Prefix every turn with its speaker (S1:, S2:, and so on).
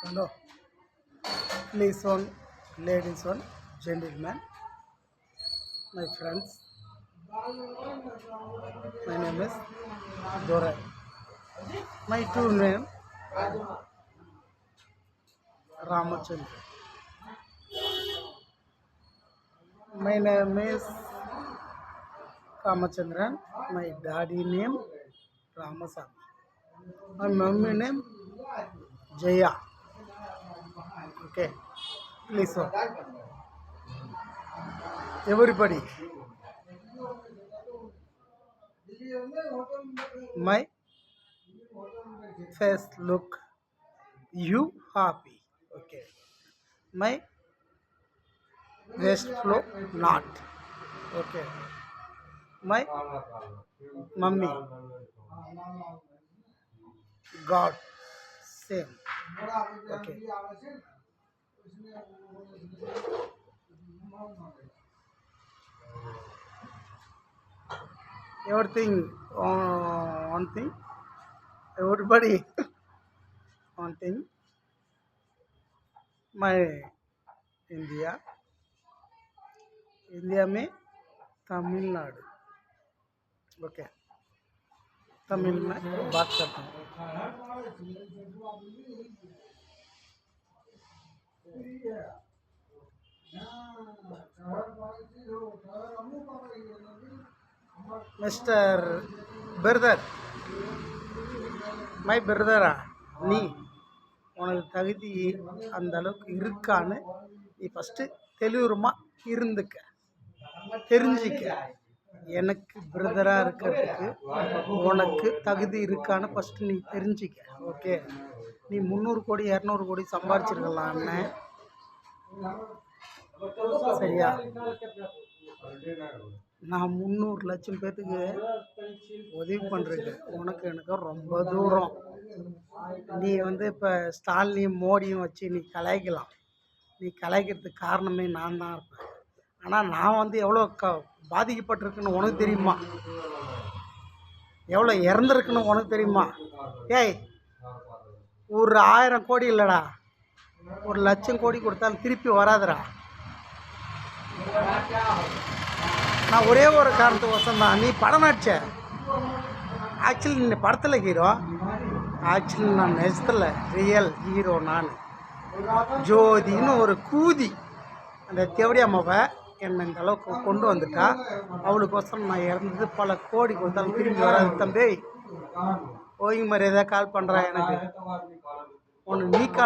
S1: Hello, please one, ladies one, gentlemen, my friends. My name is Dora. My true name Ramachandra. My name is Ramachandran. My daddy name Ramasamy. My mummy name Jaya. Okay, please one. Everybody, my face look you happy. Okay, my waist flow not. Okay, my mummy God same. Okay, everything one thing. Everybody one thing. My India India में Tamil Nadu. Okay, Tamil में बात करता हूँ. Mister brother, my பிரதரா, நீ உனக்கு தகுதி அந்த அளவுக்கு இருக்கான்னு நீ ஃபஸ்ட்டு தெளிவுரமாக இருந்துக்க, தெரிஞ்சிக்க. எனக்கு பிரதராக இருக்கிறதுக்கு உனக்கு தகுதி இருக்கான்னு ஃபஸ்ட்டு நீ தெரிஞ்சிக்க. ஓகே, நீ 300 கோடி 200 கோடி சம்பாதிச்சிருக்கலாம் அண்ணன், சரியா? நான் 300 லட்சம் பேர்த்துக்கு உதவி பண்ணுறேன். உனக்கு எனக்கு ரொம்ப தூரம். நீ இப்போ ஸ்டாலினையும் மோடியும் வச்சு நீ கலாய்க்கலாம். நீ கலாய்க்கிறதுக்கு காரணமே நான் தான் இருப்பேன். ஆனால் நான் எவ்வளோ பாதிக்கப்பட்டிருக்குன்னு உனக்கு தெரியுமா? எவ்வளோ இறந்துருக்குன்னு உனக்கு தெரியுமா? ஏய், ஒரு 1000 கோடி இல்லைடா, 1,00,000 கோடி கொடுத்தாலும் திருப்பி வராதுடா. நான் ஒரே ஒரு காரணத்துக்கோசம் தான். நீ படம் நடிச்ச. ஆக்சுவலி நீ படத்தில் ஹீரோ, ஆக்சுவலி நான் நெஜத்தில் ரியல் ஹீரோ. நான் ஜோதின்னு ஒரு கூதி, அந்த தேவடி அம்மாவை என்னை இந்த அளவுக்கு கொண்டு வந்துட்டா. அவளுக்கோசரம் நான் இறந்தது பல கோடி கொடுத்தாலும் திரும்பி வராது. தம்பி, ஓய்வு மரியாதை கால் பண்ணுறா எனக்கு. ஒன்று நீ கால்